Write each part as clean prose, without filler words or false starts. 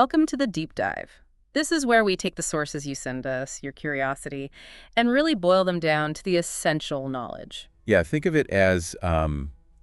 Welcome to the Deep Dive. This is where we take the sources you send us, your curiosity, and really boil them down to the essential knowledge. Yeah, think of it as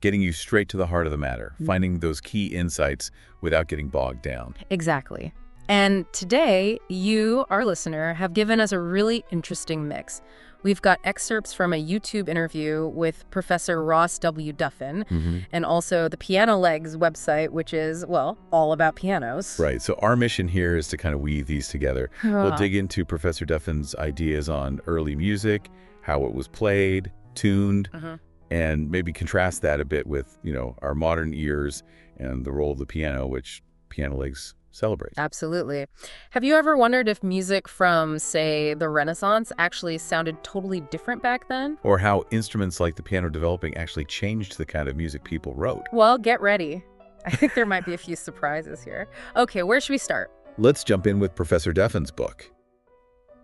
getting you straight to the heart of the matter, finding those key insights without getting bogged down. Exactly. And today, you, our listener, have given us a really interesting mix. We've got excerpts from a YouTube interview with Professor Ross W. Duffin, and also the Piano Legs website, which is, well, all about pianos. Right, so our mission here is to kind of weave these together. We'll dig into Professor Duffin's ideas on early music, how it was played, tuned, and maybe contrast that a bit with, our modern ears and the role of the piano, which Piano Legs celebrates. Absolutely. Have you ever wondered if music from, say, the Renaissance actually sounded totally different back then? Or how instruments like the piano developing actually changed the kind of music people wrote. Well, get ready. I think there might be a few surprises here. Okay, where should we start? Let's jump in with Professor Duffin's book.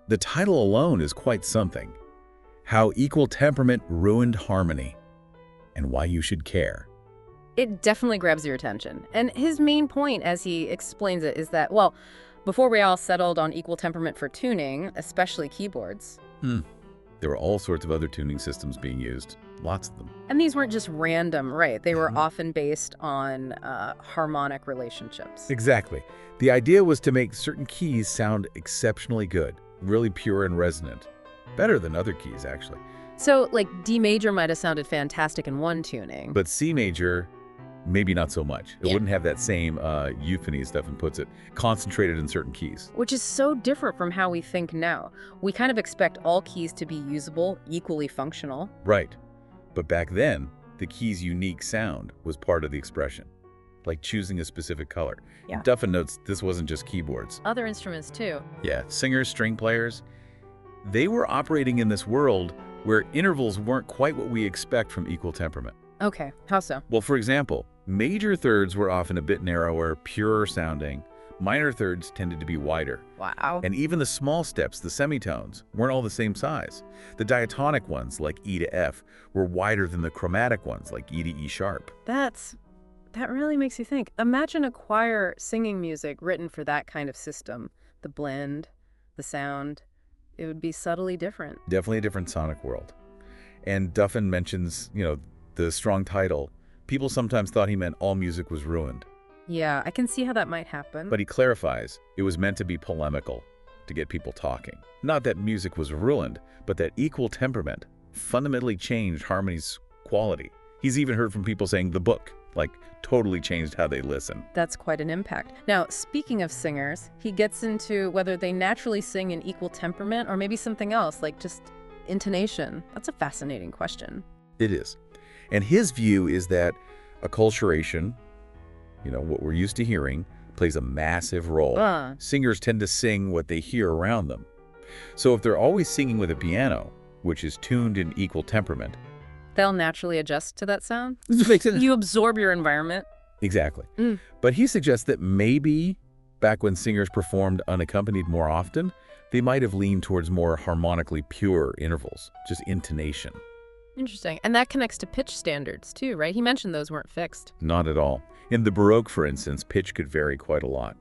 The title alone is quite something. How Equal Temperament Ruined Harmony, and Why You Should Care. It definitely grabs your attention. And his main point, as he explains it, is that, well, before we all settled on equal temperament for tuning, especially keyboards. There were all sorts of other tuning systems being used, lots of them. And these weren't just random, right? They were often based on harmonic relationships. Exactly. The idea was to make certain keys sound exceptionally good, really pure and resonant. Better than other keys, actually. So, like, D major might have sounded fantastic in one tuning. But C major, maybe not so much. It wouldn't have that same euphony, as Duffin puts it, concentrated in certain keys. Which is so different from how we think now. We kind of expect all keys to be usable, equally functional. Right. But back then, the key's unique sound was part of the expression, like choosing a specific color. Yeah. Duffin notes this wasn't just keyboards. Other instruments, too. Yeah, singers, string players, they were operating in this world where intervals weren't quite what we expect from equal temperament. Okay, how so? Well, for example, major thirds were often a bit narrower, purer sounding. Minor thirds tended to be wider. Wow. And even the small steps, the semitones, weren't all the same size. The diatonic ones, like E to F, were wider than the chromatic ones, like E to E sharp. That really makes you think. Imagine a choir singing music written for that kind of system. The blend, the sound, it would be subtly different. Definitely a different sonic world. And Duffin mentions, the strong title. People sometimes thought he meant all music was ruined. Yeah, I can see how that might happen. But he clarifies it was meant to be polemical, to get people talking. Not that music was ruined, but that equal temperament fundamentally changed harmony's quality. He's even heard from people saying the book, totally changed how they listen. That's quite an impact. Now, speaking of singers, he gets into whether they naturally sing in equal temperament or maybe something else, like just intonation. That's a fascinating question. It is. And his view is that acculturation, what we're used to hearing, plays a massive role. Singers tend to sing what they hear around them. So if they're always singing with a piano, which is tuned in equal temperament, they'll naturally adjust to that sound? Makes sense. You absorb your environment. Exactly. But he suggests that maybe back when singers performed unaccompanied more often, they might have leaned towards more harmonically pure intervals, just intonation. Interesting. And that connects to pitch standards too, right? He mentioned those weren't fixed. Not at all. In the Baroque, for instance, pitch could vary quite a lot.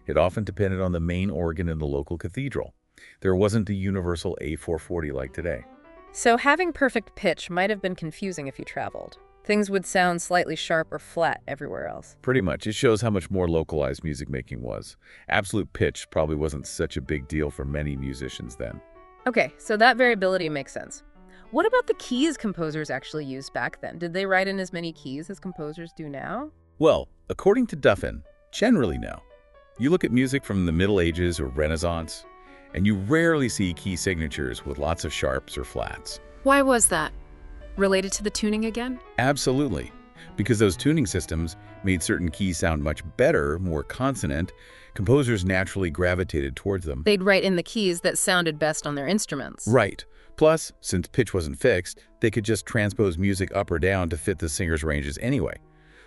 It often depended on the main organ in the local cathedral. There wasn't a universal A440 like today. So having perfect pitch might have been confusing if you traveled. Things would sound slightly sharp or flat everywhere else. Pretty much. It shows how much more localized music making was. Absolute pitch probably wasn't such a big deal for many musicians then. Okay, so that variability makes sense. What about the keys composers actually used back then? Did they write in as many keys as composers do now? Well, according to Duffin, generally no. You look at music from the Middle Ages or Renaissance, and you rarely see key signatures with lots of sharps or flats. Why was that? Related to the tuning again? Absolutely. Because those tuning systems made certain keys sound much better, more consonant, composers naturally gravitated towards them. They'd write in the keys that sounded best on their instruments. Right. Plus, since pitch wasn't fixed, they could just transpose music up or down to fit the singer's ranges anyway.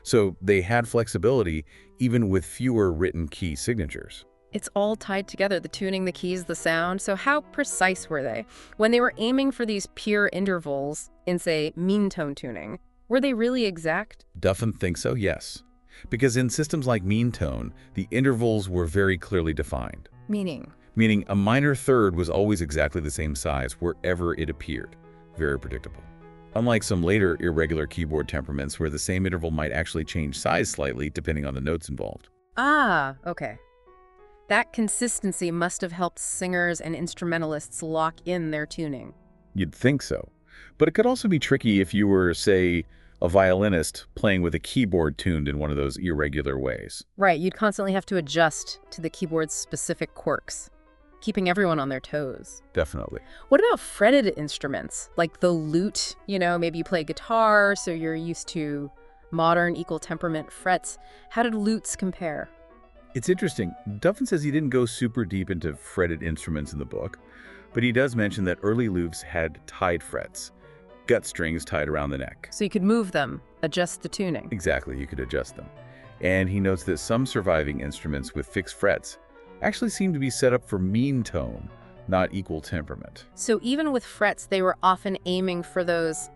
So they had flexibility even with fewer written key signatures. It's all tied together, the tuning, the keys, the sound. So how precise were they? When they were aiming for these pure intervals in, say, meantone tuning, were they really exact? Duffin thinks so, yes. Because in systems like Meantone, the intervals were very clearly defined. Meaning? Meaning a minor third was always exactly the same size wherever it appeared. Very predictable. Unlike some later irregular keyboard temperaments where the same interval might actually change size slightly depending on the notes involved. Ah, okay. That consistency must have helped singers and instrumentalists lock in their tuning. You'd think so. But it could also be tricky if you were, say, a violinist playing with a keyboard tuned in one of those irregular ways. Right, you'd constantly have to adjust to the keyboard's specific quirks, keeping everyone on their toes. Definitely. What about fretted instruments, like the lute? Maybe you play guitar, so you're used to modern equal temperament frets. How did lutes compare? It's interesting. Duffin says he didn't go super deep into fretted instruments in the book, but he does mention that early lutes had tied frets, gut strings tied around the neck. So you could move them, adjust the tuning. Exactly, you could adjust them. And he notes that some surviving instruments with fixed frets actually seem to be set up for mean tone, not equal temperament. So even with frets, they were often aiming for those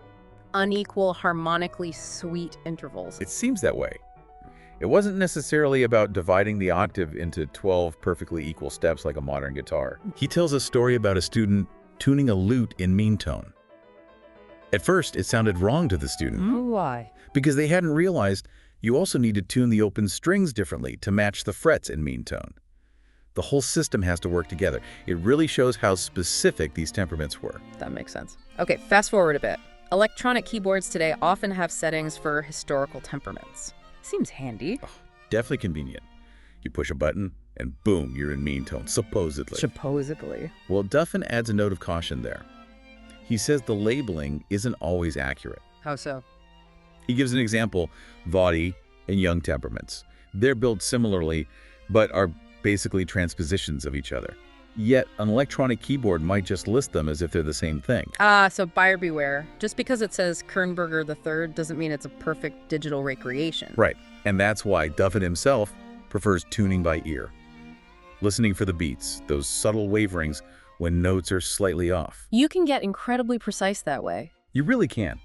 unequal, harmonically sweet intervals. It seems that way. It wasn't necessarily about dividing the octave into 12 perfectly equal steps like a modern guitar. He tells a story about a student tuning a lute in mean tone. At first, it sounded wrong to the student. Why? Because they hadn't realized you also need to tune the open strings differently to match the frets in mean tone. The whole system has to work together. It really shows how specific these temperaments were. That makes sense. Okay, fast forward a bit. Electronic keyboards today often have settings for historical temperaments. Seems handy. Oh, definitely convenient. You push a button, and boom, you're in mean tone, supposedly. Supposedly. Well, Duffin adds a note of caution there. He says the labeling isn't always accurate. How so? He gives an example, Vaudi and Young temperaments. They're built similarly, but are basically transpositions of each other. Yet, an electronic keyboard might just list them as if they're the same thing. So buyer beware. Just because it says Kernberger III doesn't mean it's a perfect digital recreation. Right, and that's why Duffin himself prefers tuning by ear. Listening for the beats, those subtle waverings when notes are slightly off. You can get incredibly precise that way. You really can.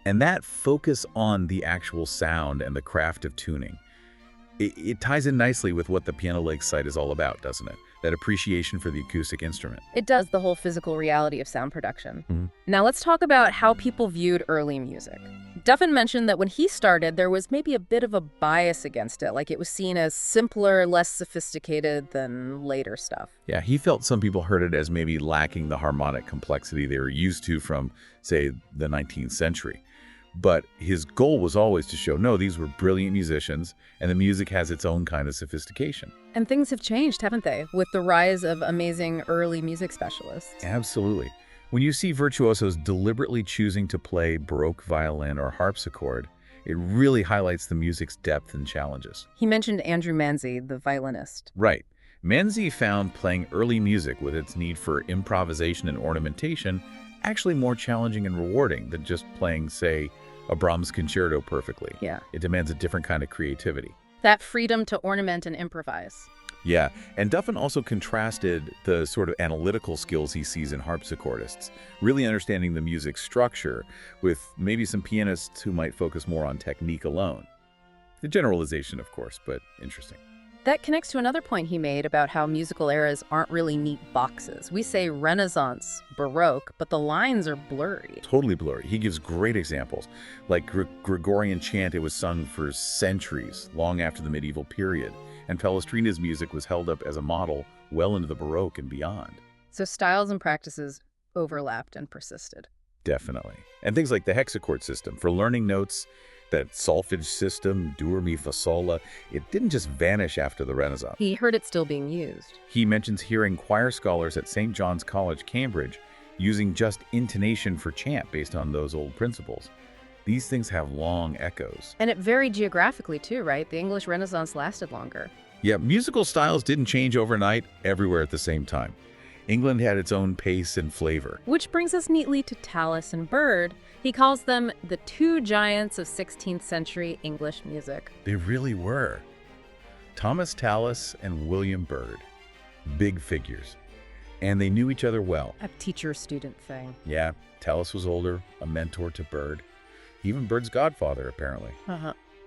And that focus on the actual sound and the craft of tuning, it ties in nicely with what the Piano Legs site is all about, doesn't it? That appreciation for the acoustic instrument. It does the whole physical reality of sound production. Now let's talk about how people viewed early music. Duffin mentioned that when he started, there was maybe a bit of a bias against it, like it was seen as simpler, less sophisticated than later stuff. Yeah, he felt some people heard it as maybe lacking the harmonic complexity they were used to from, say, the 19th century. But his goal was always to show, no, these were brilliant musicians, and the music has its own kind of sophistication. And things have changed, haven't they, with the rise of amazing early music specialists? Absolutely. When you see virtuosos deliberately choosing to play Baroque violin or harpsichord, it really highlights the music's depth and challenges. He mentioned Andrew Manzi, the violinist. Right. Manzi found playing early music with its need for improvisation and ornamentation actually more challenging and rewarding than just playing, say, a Brahms concerto perfectly. Yeah. It demands a different kind of creativity. That freedom to ornament and improvise. Yeah, and Duffin also contrasted the sort of analytical skills he sees in harpsichordists, really understanding the music's structure, with maybe some pianists who might focus more on technique alone. A generalization, of course, but interesting. That connects to another point he made about how musical eras aren't really neat boxes. We say Renaissance, Baroque, but the lines are blurry. Totally blurry. He gives great examples, like Gregorian chant. It was sung for centuries, long after the medieval period, and Palestrina's music was held up as a model well into the Baroque and beyond. So styles and practices overlapped and persisted. Definitely. And things like the hexachord system for learning notes, that solfege system, do, re, mi, fa, sol, la, it didn't just vanish after the Renaissance. He heard it still being used. He mentions hearing choir scholars at St. John's College, Cambridge, using just intonation for chant based on those old principles. These things have long echoes. And it varied geographically too, right? The English Renaissance lasted longer. Yeah, musical styles didn't change overnight everywhere at the same time. England had its own pace and flavor. Which brings us neatly to Tallis and Byrd. He calls them the two giants of 16th century English music. They really were. Thomas Tallis and William Byrd. Big figures. And they knew each other well. A teacher-student thing. Yeah, Tallis was older, a mentor to Byrd. Even Byrd's godfather, apparently.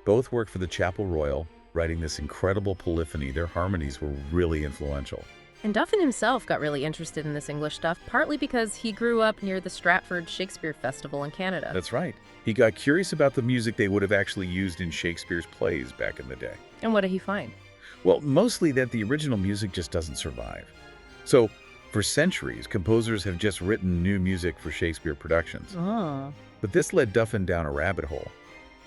Both worked for the Chapel Royal, writing this incredible polyphony. Their harmonies were really influential. And Duffin himself got really interested in this English stuff, partly because he grew up near the Stratford Shakespeare Festival in Canada. That's right. He got curious about the music they would have actually used in Shakespeare's plays back in the day. And what did he find? Well, mostly that the original music just doesn't survive. So, for centuries, composers have just written new music for Shakespeare productions. Oh. But this led Duffin down a rabbit hole.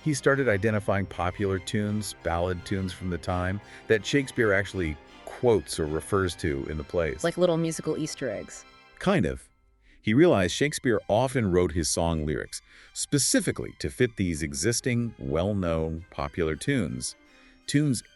He started identifying popular tunes, ballad tunes from the time, that Shakespeare actually quotes or refers to in the plays. Like little musical Easter eggs. Kind of. He realized Shakespeare often wrote his song lyrics specifically to fit these existing, well-known, popular tunes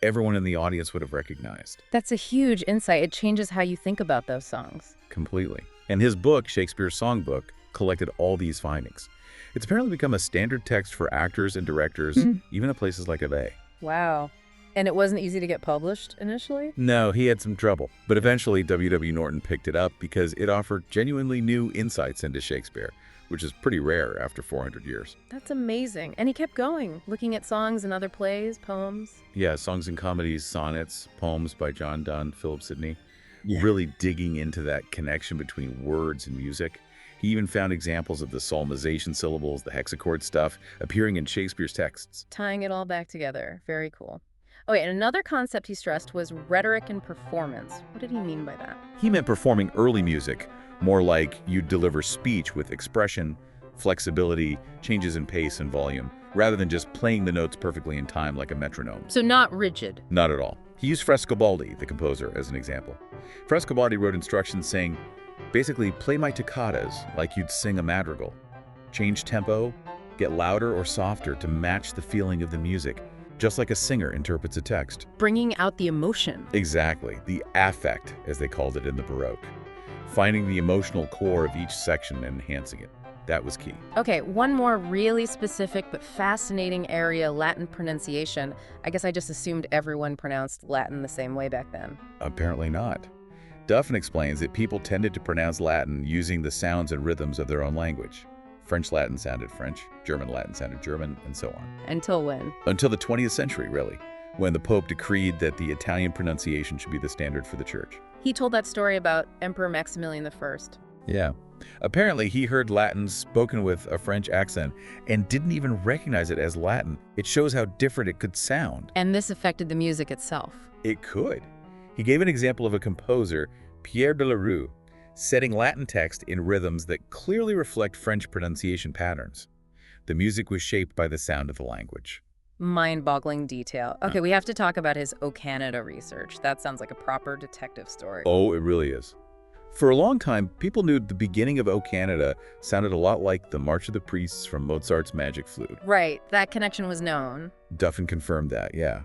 everyone in the audience would have recognized. That's a huge insight. It changes how you think about those songs. Completely. And his book, Shakespeare's Songbook, collected all these findings. It's apparently become a standard text for actors and directors, even at places like LA. Wow. And it wasn't easy to get published initially? No, he had some trouble. But eventually, W.W. Norton picked it up because it offered genuinely new insights into Shakespeare, which is pretty rare after 400 years. That's amazing. And he kept going, looking at songs and other plays, poems. Yeah, songs and comedies, sonnets, poems by John Donne, Philip Sidney. Yeah. Really digging into that connection between words and music. He even found examples of the psalmization syllables, the hexachord stuff, appearing in Shakespeare's texts. Tying it all back together. Very cool. Oh, wait, and another concept he stressed was rhetoric and performance. What did he mean by that? He meant performing early music, more like you'd deliver speech with expression, flexibility, changes in pace and volume, rather than just playing the notes perfectly in time like a metronome. So not rigid. Not at all. He used Frescobaldi, the composer, as an example. Frescobaldi wrote instructions saying, basically, play my toccatas like you'd sing a madrigal. Change tempo, get louder or softer to match the feeling of the music, just like a singer interprets a text. Bringing out the emotion. Exactly, the affect, as they called it in the Baroque. Finding the emotional core of each section and enhancing it. That was key. Okay, one more really specific but fascinating area, Latin pronunciation. I guess I just assumed everyone pronounced Latin the same way back then. Apparently not. Duffin explains that people tended to pronounce Latin using the sounds and rhythms of their own language. French Latin sounded French, German Latin sounded German, and so on. Until when? Until the 20th century, really, when the Pope decreed that the Italian pronunciation should be the standard for the Church. He told that story about Emperor Maximilian I. Yeah. Apparently, he heard Latin spoken with a French accent and didn't even recognize it as Latin. It shows how different it could sound. And this affected the music itself. It could. He gave an example of a composer, Pierre de la Rue, setting Latin text in rhythms that clearly reflect French pronunciation patterns. The music was shaped by the sound of the language. Mind-boggling detail. Okay, we have to talk about his O Canada research. That sounds like a proper detective story. Oh, it really is. For a long time, people knew the beginning of O Canada sounded a lot like the March of the Priests from Mozart's Magic Flute. Right, that connection was known. Duffin confirmed that, yeah.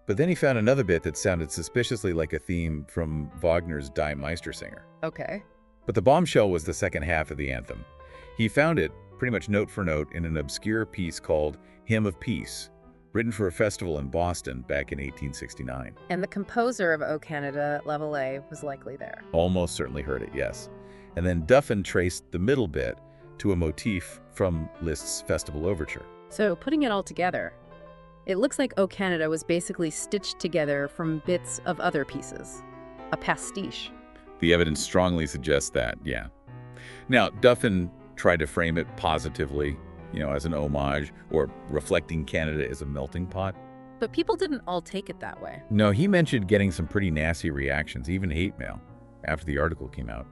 But then he found another bit that sounded suspiciously like a theme from Wagner's Die Meistersinger. Okay. But the bombshell was the second half of the anthem. He found it, pretty much note for note, in an obscure piece called Hymn of Peace, written for a festival in Boston back in 1869. And the composer of O Canada, Lavallee, was likely there. Almost certainly heard it, yes. And then Duffin traced the middle bit to a motif from Liszt's Festival Overture. So, putting it all together, it looks like O Canada was basically stitched together from bits of other pieces. A pastiche. The evidence strongly suggests that, yeah. Now, Duffin tried to frame it positively, as an homage or reflecting Canada as a melting pot. But people didn't all take it that way. No, he mentioned getting some pretty nasty reactions, even hate mail, after the article came out.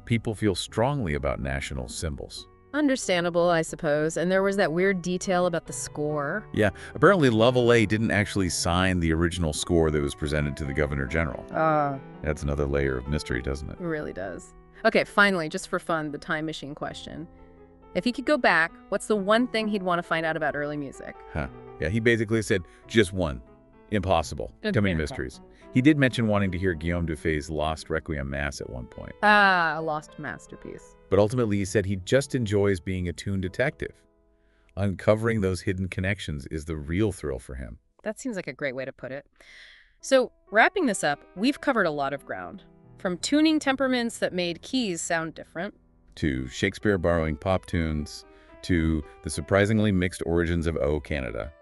People feel strongly about national symbols. Understandable, I suppose. And there was that weird detail about the score. Yeah, apparently Lavallee didn't actually sign the original score that was presented to the Governor General. That's another layer of mystery, doesn't it? It really does. Okay, finally, just for fun, the time machine question. If he could go back, what's the one thing he'd want to find out about early music? Yeah, he basically said, just one. Impossible. Too many mysteries. He did mention wanting to hear Guillaume Dufay's Lost Requiem Mass at one point. A lost masterpiece. But ultimately, he said he just enjoys being a tune detective. Uncovering those hidden connections is the real thrill for him. That seems like a great way to put it. So, wrapping this up, we've covered a lot of ground. From tuning temperaments that made keys sound different, to Shakespeare borrowing pop tunes, to the surprisingly mixed origins of O Canada.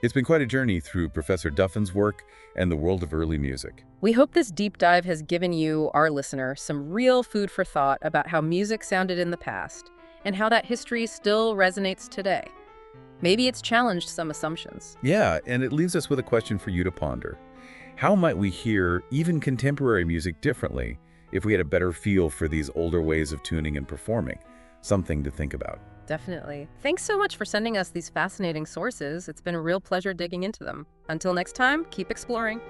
It's been quite a journey through Professor Duffin's work and the world of early music. We hope this deep dive has given you, our listener, some real food for thought about how music sounded in the past and how that history still resonates today. Maybe it's challenged some assumptions. Yeah, and it leaves us with a question for you to ponder. How might we hear even contemporary music differently if we had a better feel for these older ways of tuning and performing? Something to think about. Definitely. Thanks so much for sending us these fascinating sources. It's been a real pleasure digging into them. Until next time, keep exploring.